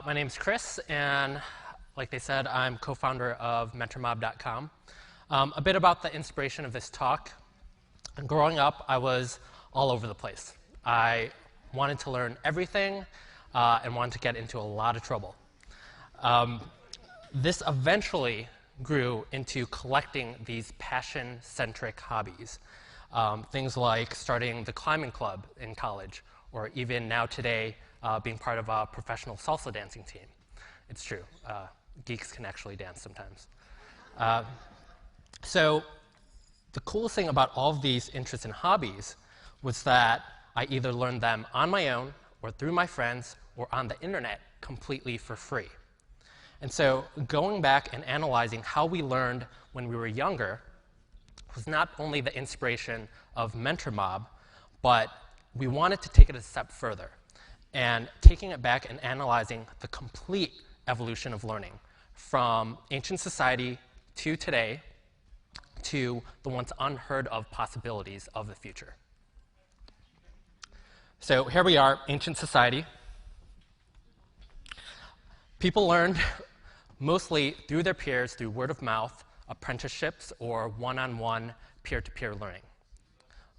My name's Kris, and like they said, I'm co-founder of MentorMob.com. A bit about the inspiration of this talk. Growing up, I was all over the place. I wanted to learn everything and wanted to get into a lot of trouble. This eventually grew into collecting these passion-centric hobbies. Things like starting the climbing club in college, or even now today, being part of a professional salsa dancing team. It's true. Geeks can actually dance sometimes. So the coolest thing about all of these interests and hobbies was that I either learned them on my own, or through my friends, or on the internet completely for free. And so going back and analyzing how we learned when we were younger was not only the inspiration of MentorMob, but we wanted to take it a step further, and taking it back and analyzing the complete evolution of learning from ancient society to today to the once unheard of possibilities of the future. So here we are, ancient society. People learned mostly through their peers, through word of mouth, apprenticeships, or one-on-one peer-to-peer learning.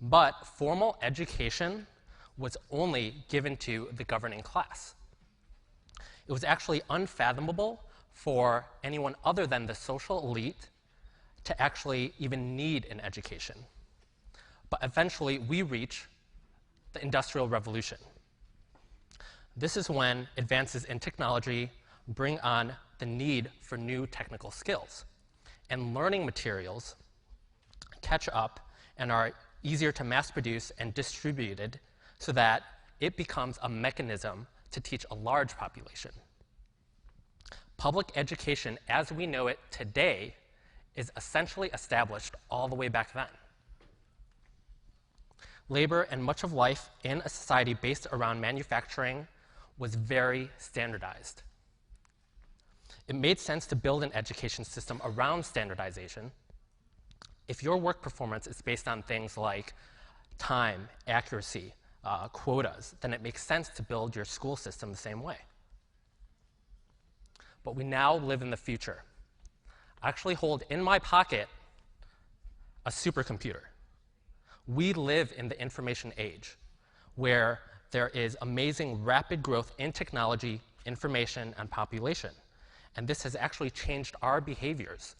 But formal education was only given to the governing class. It was actually unfathomable for anyone other than the social elite to actually even need an education. But eventually, we reach the Industrial Revolution. This is when advances in technology bring on the need for new technical skills, and learning materials catch up and are easier to mass produce and distributed so that it becomes a mechanism to teach a large population. Public education as we know it today is essentially established all the way back then. Labor and much of life in a society based around manufacturing was very standardized. It made sense to build an education system around standardization. If your work performance is based on things like time, accuracy, quotas, then it makes sense to build your school system the same way. But we now live in the future. I actually hold in my pocket a supercomputer. We live in the information age, where there is amazing rapid growth in technology, information, and population. And this has actually changed our behaviors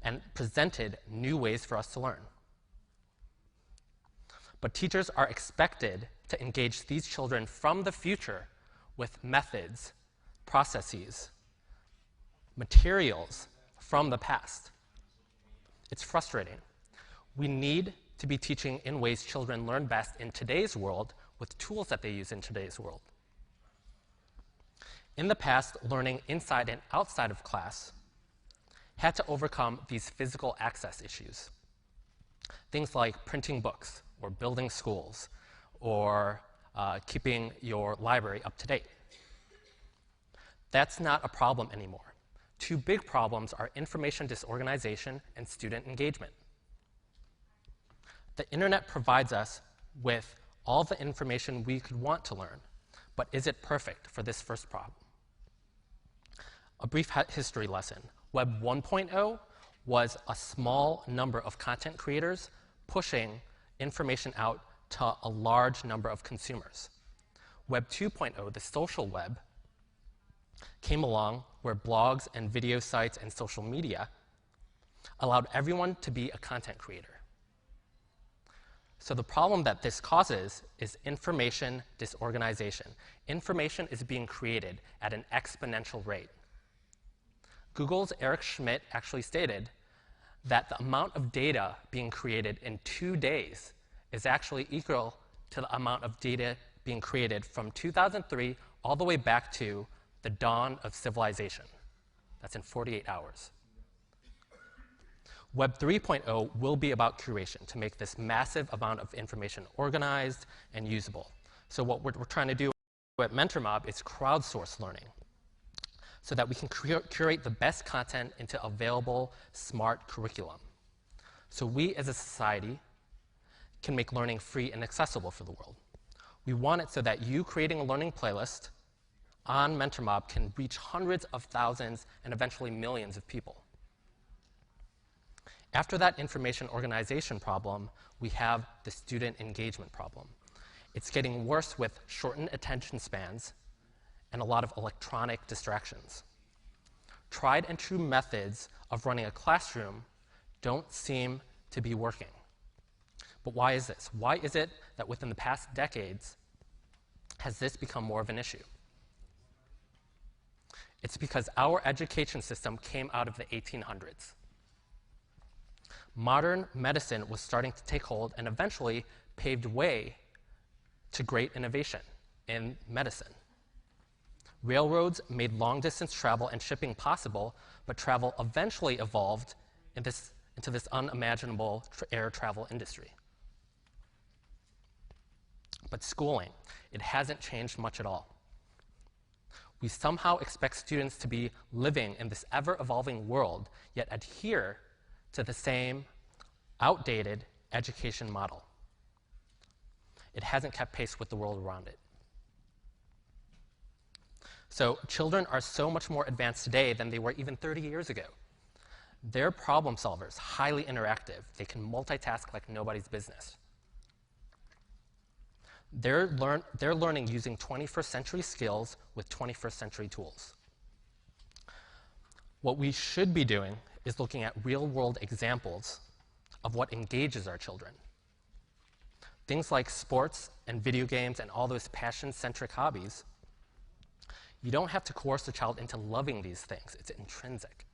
and presented new ways for us to learn. But teachers are expected to engage these children from the future with methods, processes, materials from the past. It's frustrating. We need to be teaching in ways children learn best in today's world with tools that they use in today's world. In the past, learning inside and outside of class had to overcome these physical access issues. Things like printing books, or building schools, or keeping your library up to date. That's not a problem anymore. Two big problems are information disorganization and student engagement. The internet provides us with all the information we could want to learn, but is it perfect for this first problem? A brief history lesson. Web 1.0 was a small number of content creators pushing information out to a large number of consumers. Web 2.0, the social web, came along where blogs and video sites and social media allowed everyone to be a content creator. So the problem that this causes is information disorganization. Information is being created at an exponential rate. Google's Eric Schmidt actually stated that the amount of data being created in 2 days is actually equal to the amount of data being created from 2003 all the way back to the dawn of civilization. That's in 48 hours. Web 3.0 will be about curation to make this massive amount of information organized and usable. So what we're trying to do at MentorMob is crowdsource learning, so that we can curate the best content into available smart curriculum. So we as a society can make learning free and accessible for the world. We want it so that you creating a learning playlist on MentorMob can reach hundreds of thousands and eventually millions of people. After that information organization problem, we have the student engagement problem. It's getting worse with shortened attention spans and a lot of electronic distractions. Tried and true methods of running a classroom don't seem to be working. But why is this? Why is it that within the past decades has this become more of an issue? It's because our education system came out of the 1800s. Modern medicine was starting to take hold and eventually paved way to great innovation in medicine. Railroads made long-distance travel and shipping possible, but travel eventually evolved into this unimaginable air travel industry. But schooling, it hasn't changed much at all. We somehow expect students to be living in this ever-evolving world, yet adhere to the same outdated education model. It hasn't kept pace with the world around it. So children are so much more advanced today than they were even 30 years ago. They're problem solvers, highly interactive. They can multitask like nobody's business. They're learning using 21st century skills with 21st century tools. What we should be doing is looking at real-world examples of what engages our children. Things like sports and video games and all those passion-centric hobbies. You don't have to coerce a child into loving these things. It's intrinsic.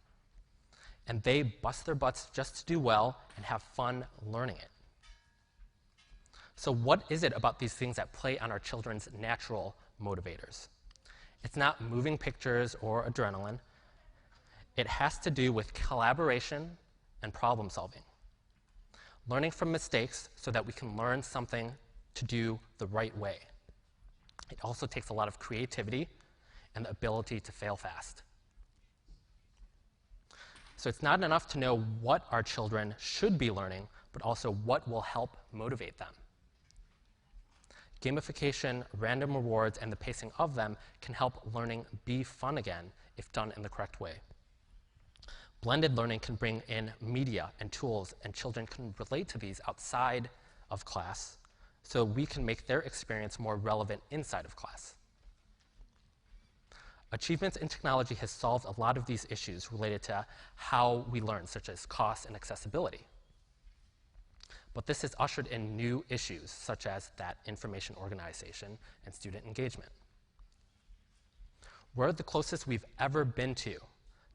And they bust their butts just to do well and have fun learning it. So what is it about these things that play on our children's natural motivators? It's not moving pictures or adrenaline. It has to do with collaboration and problem solving. Learning from mistakes so that we can learn something to do the right way. It also takes a lot of creativity and the ability to fail fast. So it's not enough to know what our children should be learning, but also what will help motivate them. Gamification, random rewards, and the pacing of them can help learning be fun again if done in the correct way. Blended learning can bring in media and tools, and children can relate to these outside of class, so we can make their experience more relevant inside of class. Achievements in technology has solved a lot of these issues related to how we learn, such as cost and accessibility. But this has ushered in new issues, such as that information organization and student engagement. We're the closest we've ever been to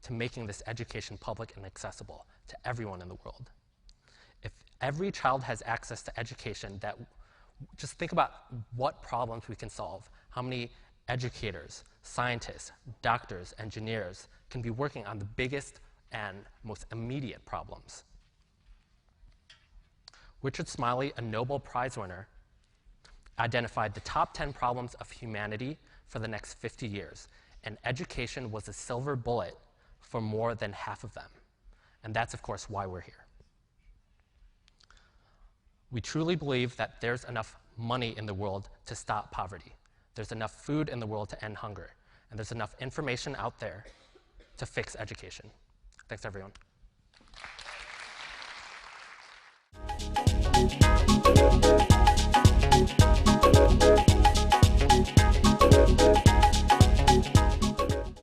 making this education public and accessible to everyone in the world. If every child has access to education, just think about what problems we can solve. How many educators, scientists, doctors, engineers can be working on the biggest and most immediate problems. Richard Smiley, a Nobel Prize winner, identified the top 10 problems of humanity for the next 50 years, and education was a silver bullet for more than half of them. And that's, of course, why we're here. We truly believe that there's enough money in the world to stop poverty. There's enough food in the world to end hunger. And there's enough information out there to fix education. Thanks, everyone.